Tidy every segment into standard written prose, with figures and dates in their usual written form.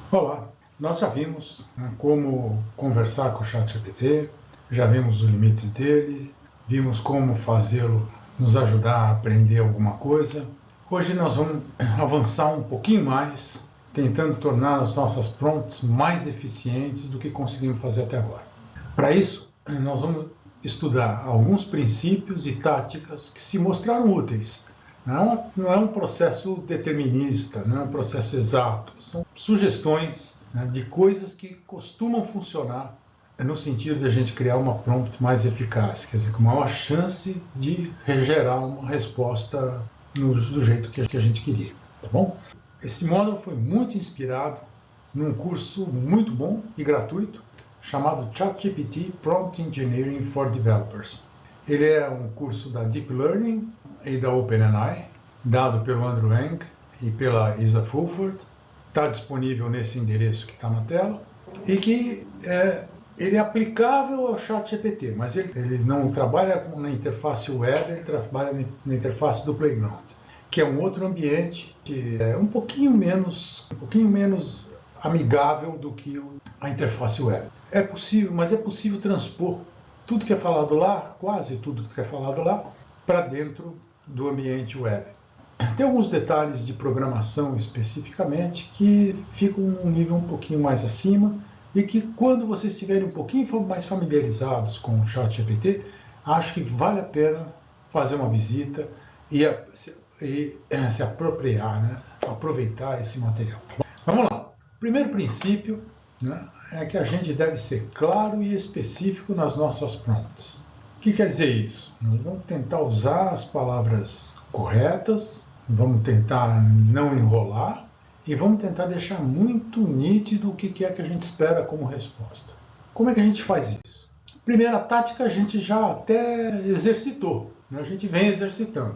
Olá, nós já vimos como conversar com o ChatGPT, já vimos os limites dele, vimos como fazê-lo nos ajudar a aprender alguma coisa. Hoje nós vamos avançar um pouquinho mais, tentando tornar as nossas prompts mais eficientes do que conseguimos fazer até agora. Para isso, nós vamos estudar alguns princípios e táticas que se mostraram úteis. Não é um processo determinista, não é um processo exato. São sugestões de coisas que costumam funcionar no sentido de a gente criar uma prompt mais eficaz, quer dizer, com maior chance de gerar uma resposta do jeito que a gente queria, tá bom? Esse módulo foi muito inspirado num curso muito bom e gratuito chamado ChatGPT Prompt Engineering for Developers. Ele é um curso da Deep Learning e da OpenAI, dado pelo Andrew Ng e pela Isa Fulford. Está disponível nesse endereço que está na tela e que ele é aplicável ao ChatGPT, mas ele não trabalha na interface web, ele trabalha na interface do Playground, que é um outro ambiente que é um pouquinho menos amigável do que a interface web. É possível, mas é possível transpor tudo que é falado lá, quase tudo que é falado lá, para dentro do ambiente web. Tem alguns detalhes de programação especificamente que ficam num nível um pouquinho mais acima e que quando vocês estiverem um pouquinho mais familiarizados com o ChatGPT, acho que vale a pena fazer uma visita e se apropriar, aproveitar esse material. Vamos lá. O primeiro princípio é que a gente deve ser claro e específico nas nossas prompts. O que quer dizer isso? Nós vamos tentar usar as palavras corretas, vamos tentar não enrolar e vamos tentar deixar muito nítido o que é que a gente espera como resposta. Como é que a gente faz isso? Primeira tática a gente já até exercitou, a gente vem exercitando.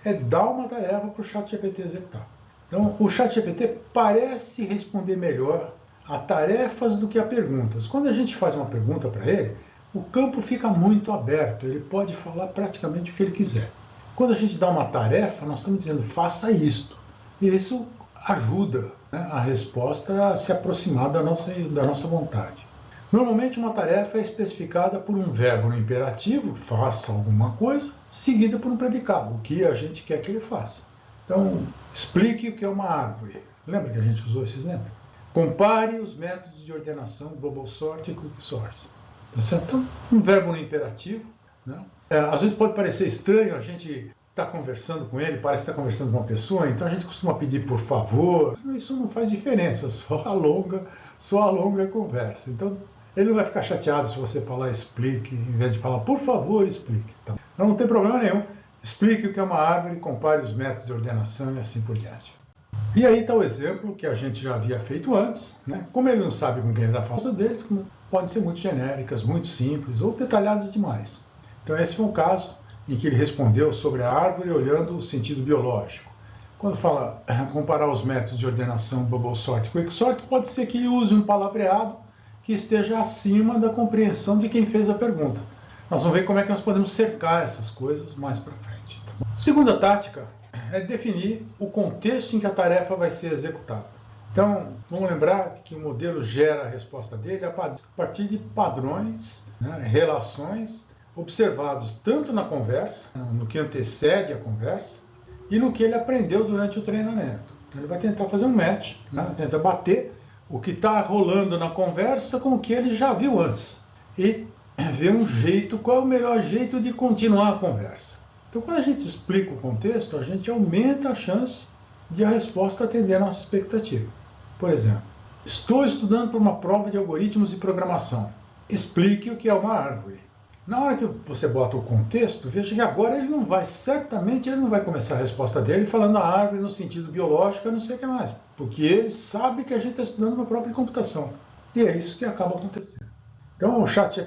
É dar uma tarefa para o ChatGPT executar. Então, o ChatGPT parece responder melhor a tarefas do que a perguntas. Quando a gente faz uma pergunta para ele, o campo fica muito aberto, ele pode falar praticamente o que ele quiser. Quando a gente dá uma tarefa, nós estamos dizendo, faça isto. E isso ajuda a resposta a se aproximar da nossa vontade. Normalmente uma tarefa é especificada por um verbo no imperativo, faça alguma coisa, seguida por um predicado, o que a gente quer que ele faça. Então, explique o que é uma árvore. Lembra que a gente usou esse exemplo? Compare os métodos de ordenação Bubble Sort e Quicksort. Então, um verbo no imperativo. Às vezes pode parecer estranho, a gente está conversando com ele, parece estar conversando com uma pessoa, então a gente costuma pedir por favor. Isso não faz diferença, só alonga a conversa. Então, ele não vai ficar chateado se você falar explique, em vez de falar por favor, explique. Então, não tem problema nenhum. Explique o que é uma árvore, compare os métodos de ordenação e assim por diante. E aí está o exemplo que a gente já havia feito antes. Como ele não sabe com quem ele está falando deles, podem ser muito genéricas, muito simples ou detalhadas demais. Então esse foi um caso em que ele respondeu sobre a árvore olhando o sentido biológico. Quando fala comparar os métodos de ordenação Bubble Sort e Quicksort, pode ser que ele use um palavreado que esteja acima da compreensão de quem fez a pergunta. Nós vamos ver como é que nós podemos cercar essas coisas mais para frente. Tá bom? Segunda tática é definir o contexto em que a tarefa vai ser executada. Então, vamos lembrar que o modelo gera a resposta dele a partir de padrões, relações observados tanto na conversa, no que antecede a conversa, e no que ele aprendeu durante o treinamento. Então, ele vai tentar fazer um match, tentar bater o que está rolando na conversa com o que ele já viu antes. E ver qual é o melhor jeito de continuar a conversa. Então, quando a gente explica o contexto, a gente aumenta a chance de a resposta atender a nossa expectativa. Por exemplo, estou estudando para uma prova de algoritmos de programação. Explique o que é uma árvore. Na hora que você bota o contexto, veja que agora certamente ele não vai começar a resposta dele falando a árvore no sentido biológico, eu não sei o que mais, porque ele sabe que a gente está estudando uma prova de computação. E é isso que acaba acontecendo. Então,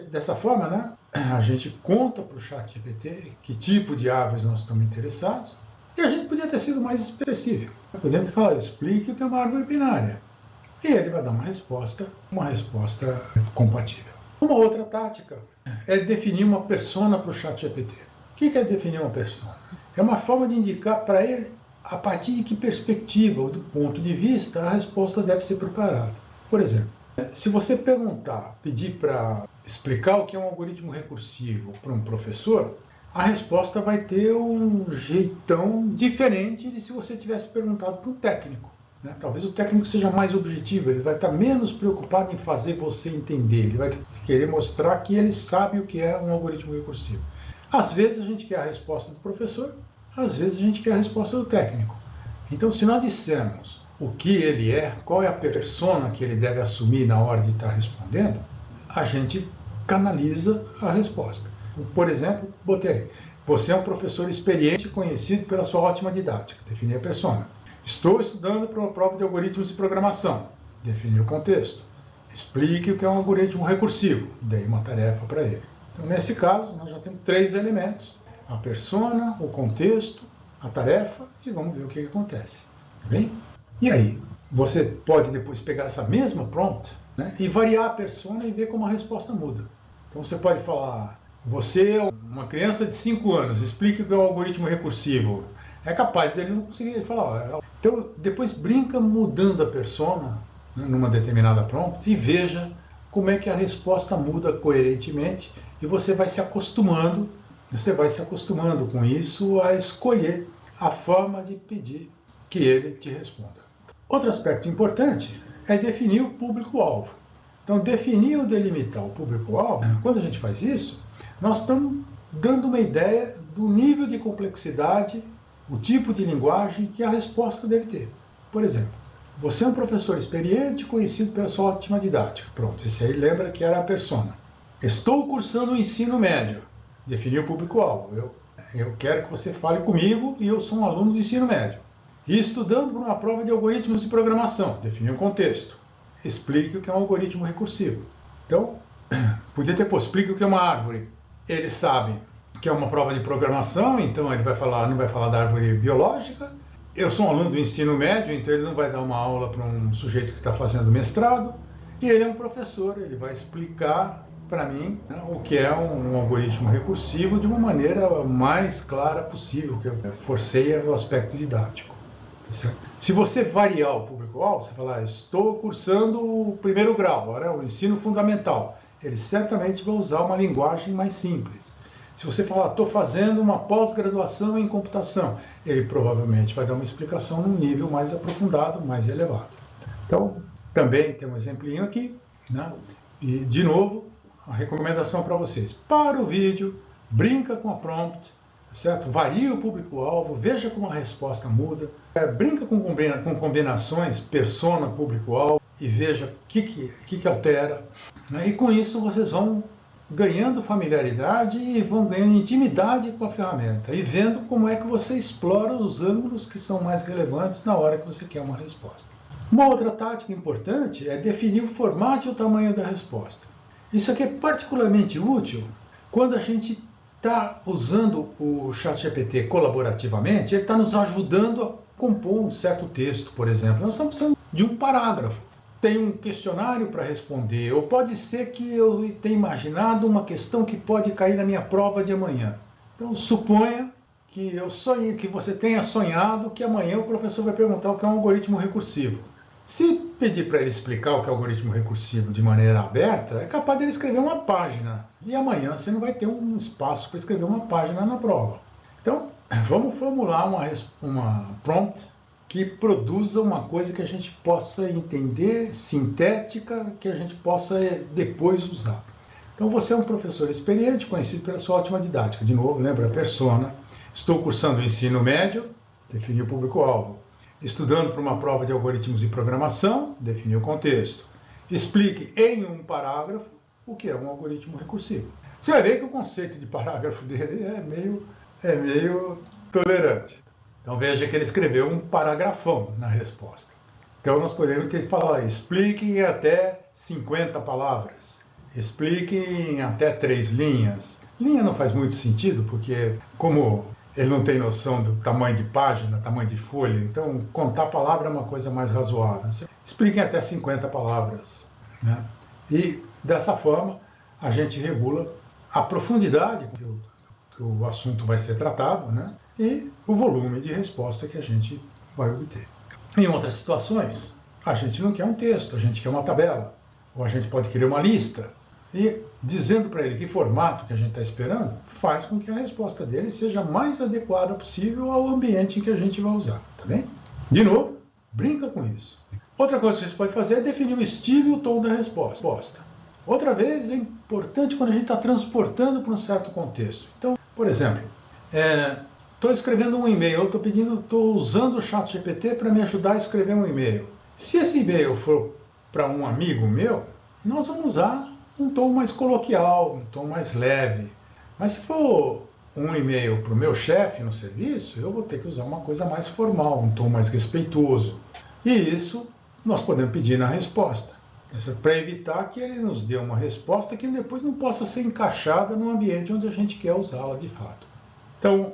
dessa forma, a gente conta para o ChatGPT que tipo de árvores nós estamos interessados e a gente podia ter sido mais específico. Podemos falar, explique o que é uma árvore binária. E ele vai dar uma resposta compatível. Uma outra tática é definir uma persona para o ChatGPT. O que é definir uma persona? É uma forma de indicar para ele a partir de que perspectiva ou do ponto de vista a resposta deve ser preparada. Por exemplo, se você pedir para explicar o que é um algoritmo recursivo para um professor, a resposta vai ter um jeitão diferente de se você tivesse perguntado para um técnico. Né? Talvez o técnico seja mais objetivo, ele vai estar menos preocupado em fazer você entender, ele vai querer mostrar que ele sabe o que é um algoritmo recursivo. Às vezes a gente quer a resposta do professor, às vezes a gente quer a resposta do técnico. Então, se nós dissermos o que ele é, qual é a persona que ele deve assumir na hora de estar respondendo, a gente canaliza a resposta. Por exemplo, botei, você é um professor experiente conhecido pela sua ótima didática, defini a persona. Estou estudando para uma prova de algoritmos de programação, defini o contexto. Explique o que é um algoritmo recursivo, dei uma tarefa para ele. Então, nesse caso, nós já temos 3 elementos, a persona, o contexto, a tarefa, e vamos ver o que acontece. Tá bem? E aí, você pode depois pegar essa mesma prompt, né, e variar a persona e ver como a resposta muda. Então você pode falar, você é uma criança de 5 anos, explique o que é o algoritmo recursivo. É capaz dele não conseguir falar. Então depois brinca mudando a persona, né, numa determinada prompt e veja como é que a resposta muda coerentemente e você vai se acostumando com isso a escolher a forma de pedir que ele te responda. Outro aspecto importante é definir o público-alvo. Então, definir ou delimitar o público-alvo, quando a gente faz isso, nós estamos dando uma ideia do nível de complexidade, o tipo de linguagem que a resposta deve ter. Por exemplo, você é um professor experiente conhecido pela sua ótima didática. Pronto, esse aí lembra que era a persona. Estou cursando o ensino médio. Defini o público-alvo. Eu quero que você fale comigo e eu sou um aluno do ensino médio. E estudando para uma prova de algoritmos de programação, definir um contexto. Explique o que é um algoritmo recursivo. Então, podia ter posto, explique o que é uma árvore. Eles sabem que é uma prova de programação, então ele não vai falar da árvore biológica. Eu sou um aluno do ensino médio, então ele não vai dar uma aula para um sujeito que está fazendo mestrado. E ele é um professor, ele vai explicar para mim, né, o que é um algoritmo recursivo de uma maneira mais clara possível, que forceia o aspecto didático. Se você variar o público-alvo, você falar, estou cursando o 1º grau, agora é o ensino fundamental, ele certamente vai usar uma linguagem mais simples. Se você falar, estou fazendo uma pós-graduação em computação, ele provavelmente vai dar uma explicação num nível mais aprofundado, mais elevado. Então, também tem um exemplinho aqui, né? E, de novo, a recomendação para vocês. Para o vídeo, brinca com a prompt, certo? Varia o público-alvo, veja como a resposta muda, brinca com combinações, persona, público-alvo, e veja o que altera. Né? E com isso vocês vão ganhando familiaridade e vão ganhando intimidade com a ferramenta, e vendo como é que você explora os ângulos que são mais relevantes na hora que você quer uma resposta. Uma outra tática importante é definir o formato e o tamanho da resposta. Isso aqui é particularmente útil quando a gente está usando o ChatGPT colaborativamente, ele está nos ajudando a compor um certo texto, por exemplo. Nós estamos precisando de um parágrafo. Tem um questionário para responder, ou pode ser que eu tenha imaginado uma questão que pode cair na minha prova de amanhã. Então, suponha que você tenha sonhado que amanhã o professor vai perguntar o que é um algoritmo recursivo. Se pedir para ele explicar o que é algoritmo recursivo de maneira aberta, é capaz de ele escrever uma página. E amanhã você não vai ter um espaço para escrever uma página na prova. Então, vamos formular uma prompt que produza uma coisa que a gente possa entender, sintética, que a gente possa depois usar. Então, você é um professor experiente, conhecido pela sua ótima didática. De novo, lembra a persona. Estou cursando o ensino médio, defini o público-alvo. Estudando para uma prova de algoritmos de programação, defini o contexto. Explique em um parágrafo o que é um algoritmo recursivo. Você vai ver que o conceito de parágrafo dele é meio tolerante. Então veja que ele escreveu um paragrafão na resposta. Então nós podemos ter que falar, explique em até 50 palavras. Explique em até 3 linhas. Linha não faz muito sentido, porque como ele não tem noção do tamanho de página, tamanho de folha, então contar palavra é uma coisa mais razoável. Explique em até 50 palavras. Né? E dessa forma a gente regula a profundidade que o assunto vai ser tratado, né? E o volume de resposta que a gente vai obter. Em outras situações, A gente não quer um texto, a gente quer uma tabela, ou a gente pode querer uma lista. E dizendo para ele que formato que a gente está esperando, faz com que a resposta dele seja mais adequada possível ao ambiente em que a gente vai usar, tá bem? De novo, brinca com isso. Outra coisa que a gente pode fazer é definir o estilo e o tom da resposta. Outra vez, é importante quando a gente está transportando para um certo contexto. Então, por exemplo, estou escrevendo um e-mail, estou usando o ChatGPT para me ajudar a escrever um e-mail. Se esse e-mail for para um amigo meu, nós vamos usar um tom mais coloquial, um tom mais leve. Mas se for um e-mail para o meu chefe no serviço, eu vou ter que usar uma coisa mais formal, um tom mais respeitoso. E isso nós podemos pedir na resposta, para evitar que ele nos dê uma resposta que depois não possa ser encaixada no ambiente onde a gente quer usá-la de fato. Então,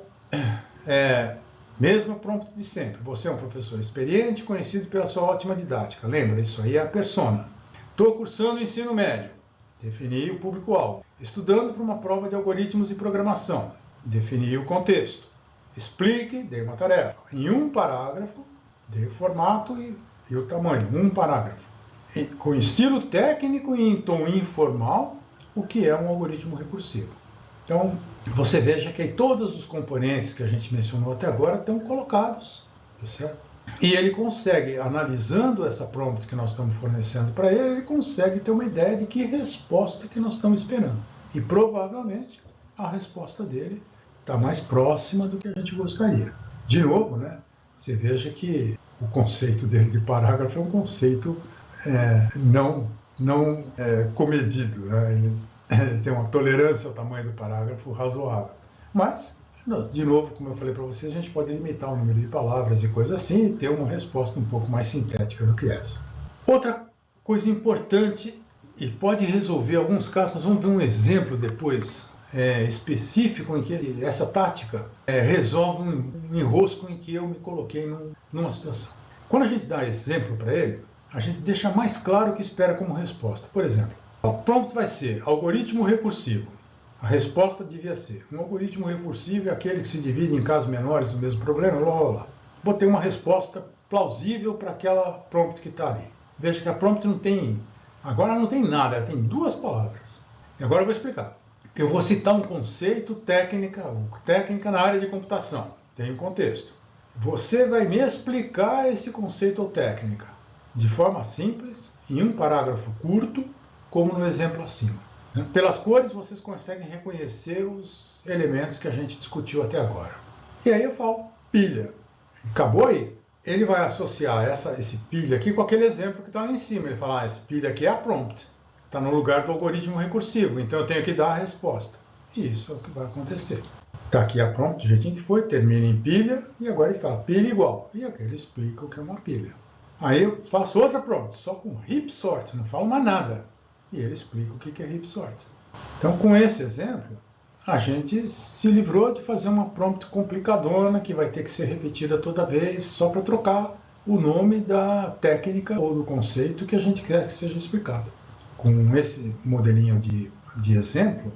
mesmo prompt de sempre. Você é um professor experiente, conhecido pela sua ótima didática. Lembra, isso aí é a persona. Estou cursando ensino médio. Defini o público-alvo. Estudando para uma prova de algoritmos e programação. Defini o contexto. Explique, dei uma tarefa. Em um parágrafo, dei o formato e o tamanho. Um parágrafo. Com estilo técnico e em tom informal, o que é um algoritmo recursivo. Então, você veja que aí todos os componentes que a gente mencionou até agora estão colocados, tá certo? E ele consegue, analisando essa prompt que nós estamos fornecendo para ele, ele consegue ter uma ideia de que resposta que nós estamos esperando. E provavelmente a resposta dele está mais próxima do que a gente gostaria. De novo, né? Você veja que o conceito dele de parágrafo é um conceito não comedido, né? Ele tem uma tolerância ao tamanho do parágrafo razoável. Mas, de novo, como eu falei para vocês, a gente pode limitar o número de palavras e coisas assim e ter uma resposta um pouco mais sintética do que essa. Outra coisa importante e pode resolver alguns casos, nós vamos ver um exemplo depois específico em que essa tática resolve um enrosco em que eu me coloquei numa situação. Quando a gente dá exemplo para ele, a gente deixa mais claro o que espera como resposta. Por exemplo, o prompt vai ser algoritmo recursivo. A resposta devia ser: um algoritmo recursivo é aquele que se divide em casos menores do mesmo problema, blá, blá, blá. Botei uma resposta plausível para aquela prompt que está ali. Veja que a prompt agora não tem nada, ela tem duas palavras. E agora eu vou explicar. Eu vou citar um conceito, técnica na área de computação. Tem um contexto. Você vai me explicar esse conceito ou técnica de forma simples, em um parágrafo curto, como no exemplo acima. Pelas cores, vocês conseguem reconhecer os elementos que a gente discutiu até agora. E aí eu falo, pilha. Acabou aí. Ele vai associar esse pilha aqui com aquele exemplo que está lá em cima. Ele fala, esse pilha aqui é a prompt. Está no lugar do algoritmo recursivo, então eu tenho que dar a resposta. E isso é o que vai acontecer. Está aqui a prompt, do jeitinho que foi, termina em pilha, e agora ele fala pilha igual. E aqui ele explica o que é uma pilha. Aí eu faço outra prompt, só com heap sort, não falo mais nada. E ele explica o que é heap sort. Então, com esse exemplo, a gente se livrou de fazer uma prompt complicadona que vai ter que ser repetida toda vez só para trocar o nome da técnica ou do conceito que a gente quer que seja explicado. Com esse modelinho de exemplo,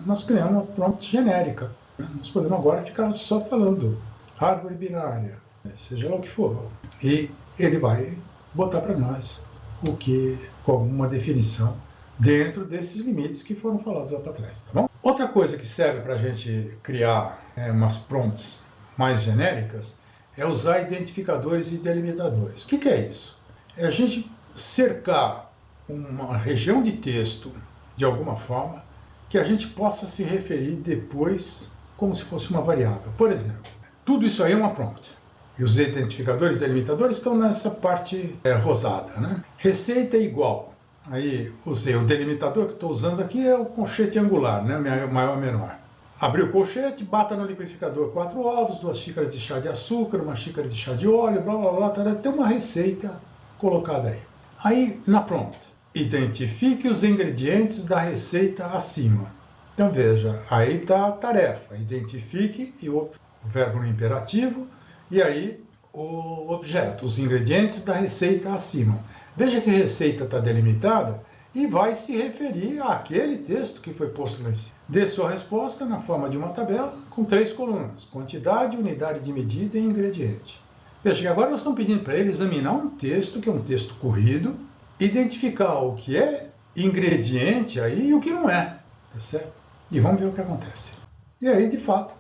nós criamos uma prompt genérica. Nós podemos agora ficar só falando árvore binária, seja lá o que for. E ele vai botar para nós como uma definição dentro desses limites que foram falados lá para trás, tá bom? Outra coisa que serve para a gente criar umas prompts mais genéricas é usar identificadores e delimitadores. O que é isso? É a gente cercar uma região de texto de alguma forma que a gente possa se referir depois como se fosse uma variável. Por exemplo, tudo isso aí é uma prompt. E os identificadores e delimitadores estão nessa parte rosada, né? Receita é igual. Aí usei o delimitador que estou usando aqui é o colchete angular, né? Maior ou menor. Abri o colchete, bata no liquidificador 4 ovos, 2 xícaras de chá de açúcar, 1 xícara de chá de óleo, blá blá blá, tem uma receita colocada aí. Aí na prompt, identifique os ingredientes da receita acima. Então veja, aí está a tarefa, identifique e o verbo no imperativo e aí o objeto, os ingredientes da receita acima. Veja que a receita está delimitada e vai se referir àquele texto que foi posto lá em cima. Dê sua resposta na forma de uma tabela com 3 colunas: quantidade, unidade de medida e ingrediente. Veja que agora nós estamos pedindo para ele examinar um texto, que é um texto corrido, identificar o que é ingrediente aí e o que não é, tá certo? E vamos ver o que acontece. E aí, de fato,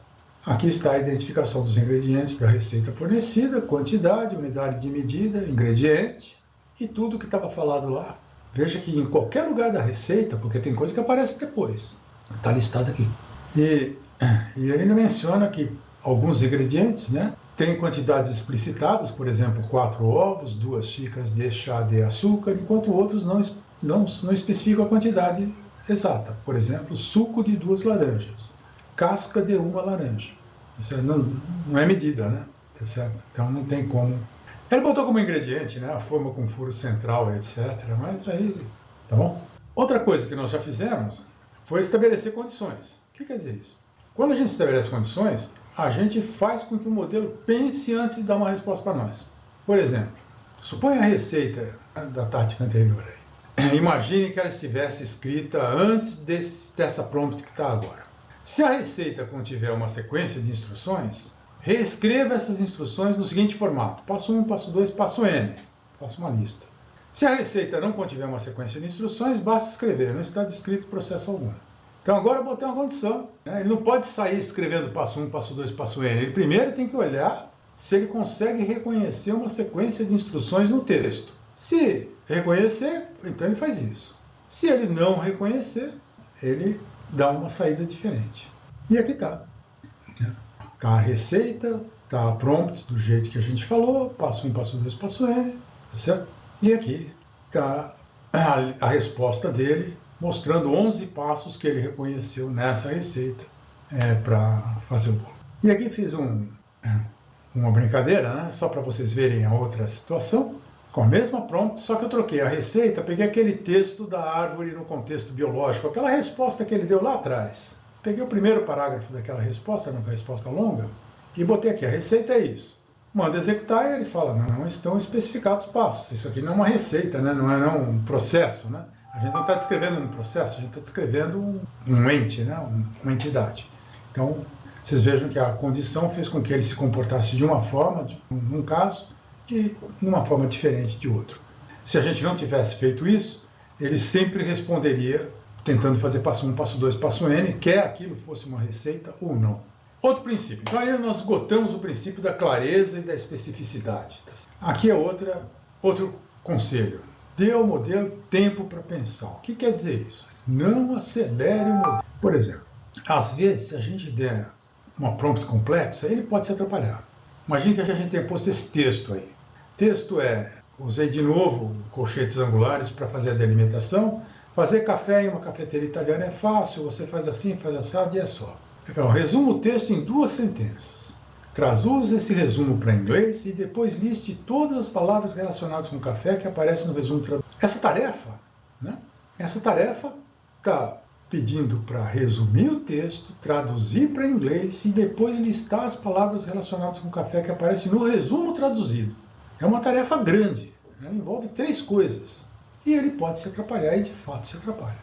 aqui está a identificação dos ingredientes da receita fornecida, quantidade, unidade de medida, ingrediente e tudo que estava falado lá. Veja que em qualquer lugar da receita, porque tem coisa que aparece depois, está listado aqui. E ele ainda menciona que alguns ingredientes, né, têm quantidades explicitadas, por exemplo, 4 ovos, 2 xícaras de chá de açúcar, enquanto outros não especificam a quantidade exata. Por exemplo, suco de 2 laranjas, casca de 1 laranja. Isso não é medida, né? Tá certo? Então não tem como. Ele botou como ingrediente, né, a forma com furo central, etc. Mas aí, tá bom? Outra coisa que nós já fizemos foi estabelecer condições. O que quer dizer isso? Quando a gente estabelece condições, a gente faz com que o modelo pense antes de dar uma resposta para nós. Por exemplo, suponha a receita da tática anterior aí. Imagine que ela estivesse escrita antes dessa prompt que está agora. Se a receita contiver uma sequência de instruções, reescreva essas instruções no seguinte formato: passo 1, passo 2, passo N. Faça uma lista. Se a receita não contiver uma sequência de instruções, basta escrever, não está descrito processo algum. Então agora eu botei uma condição, né? Ele não pode sair escrevendo passo 1, passo 2, passo N. Ele primeiro tem que olhar se ele consegue reconhecer uma sequência de instruções no texto. Se reconhecer, então ele faz isso. Se ele não reconhecer, ele dá uma saída diferente. E aqui está. Está a receita, está a prompt do jeito que a gente falou, passo 1, passo 2, passo N, tá certo? E aqui está a resposta dele, mostrando 11 passos que ele reconheceu nessa receita para fazer o bolo. E aqui fiz uma brincadeira, né? Só para vocês verem a outra situação, com a mesma prompt, só que eu troquei a receita, peguei aquele texto da árvore no contexto biológico, aquela resposta que ele deu lá atrás. Peguei o primeiro parágrafo daquela resposta, uma resposta longa, e botei aqui: a receita é isso. Manda executar e ele fala: não estão especificados passos, isso aqui não é uma receita, né? Não é um processo, né? A gente não está descrevendo um processo, a gente está descrevendo um ente, né? Uma entidade. Então, vocês vejam que a condição fez com que ele se comportasse de uma forma, num caso, e de uma forma diferente de outro. Se a gente não tivesse feito isso, ele sempre responderia tentando fazer passo 1, passo 2, passo N, quer aquilo fosse uma receita ou não. Outro princípio. Então aí nós esgotamos o princípio da clareza e da especificidade. Aqui é outro conselho. Dê ao modelo tempo para pensar. O que quer dizer isso? Não acelere o modelo. Por exemplo, às vezes, se a gente der uma prompt complexa, ele pode se atrapalhar. Imagine que a gente tenha posto esse texto aí. Texto usei de novo colchetes angulares para fazer a delimitação. Fazer café em uma cafeteria italiana é fácil, você faz assim, faz assado e é só. Então, resuma o texto em 2 sentenças. Traduz esse resumo para inglês e depois liste todas as palavras relacionadas com café que aparecem no resumo traduzido. Essa tarefa está pedindo para resumir o texto, traduzir para inglês e depois listar as palavras relacionadas com café que aparecem no resumo traduzido. É uma tarefa grande, né? Envolve 3 coisas. E ele pode se atrapalhar, e de fato se atrapalha.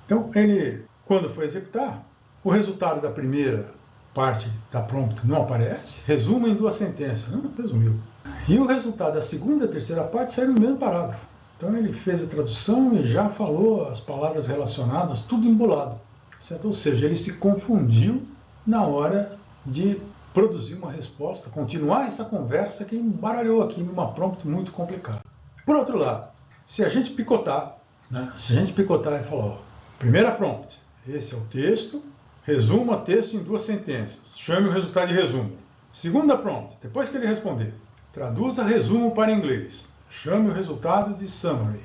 Então, ele, quando for executar, o resultado da primeira parte da prompt não aparece, resuma em 2 sentenças, não resumiu. E o resultado da segunda e terceira parte sai no mesmo parágrafo. Então, ele fez a tradução e já falou as palavras relacionadas, tudo embolado. Certo? Ou seja, ele se confundiu na hora de produzir uma resposta, continuar essa conversa que embaralhou aqui numa prompt muito complicada. Por outro lado, se a gente picotar, né? E falar, ó, primeira prompt, esse é o texto, resuma o texto em 2 sentenças, chame o resultado de resumo. Segunda prompt, depois que ele responder, traduza resumo para inglês, chame o resultado de summary.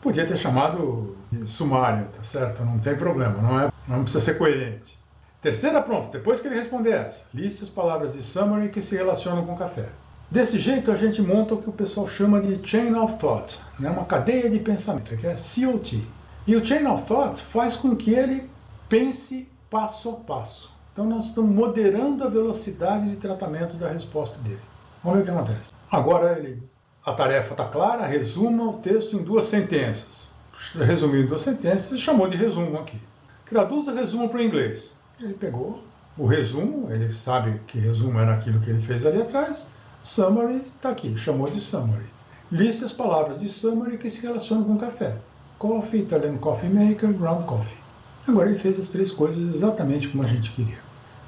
Podia ter chamado de sumário, tá certo? Não tem problema, não precisa ser coerente. Terceira prompt, depois que ele responder essa, liste as palavras de summary que se relacionam com café. Desse jeito, a gente monta o que o pessoal chama de Chain of Thought, né? Uma cadeia de pensamento, que é COT. E o Chain of Thought faz com que ele pense passo a passo. Então, nós estamos moderando a velocidade de tratamento da resposta dele. Vamos ver o que acontece. Agora, a tarefa está clara, resuma o texto em 2 sentenças. Resumiu em 2 sentenças, ele chamou de resumo aqui. Traduza resumo para o inglês. Ele pegou o resumo, ele sabe que resumo era aquilo que ele fez ali atrás, Summary está aqui, chamou de summary. Liste as palavras de summary que se relacionam com café. Coffee, Italian Coffee Maker, Ground Coffee. Agora ele fez as 3 coisas exatamente como a gente queria.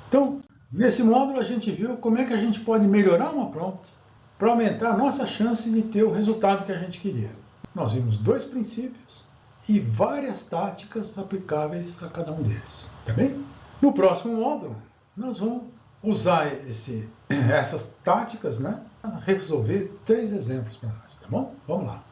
Então, nesse módulo a gente viu como é que a gente pode melhorar uma prompt para aumentar a nossa chance de ter o resultado que a gente queria. Nós vimos 2 princípios e várias táticas aplicáveis a cada um deles. Tá bem? No próximo módulo, nós vamos usar essas táticas, né, para resolver 3 exemplos para nós, tá bom? Vamos lá.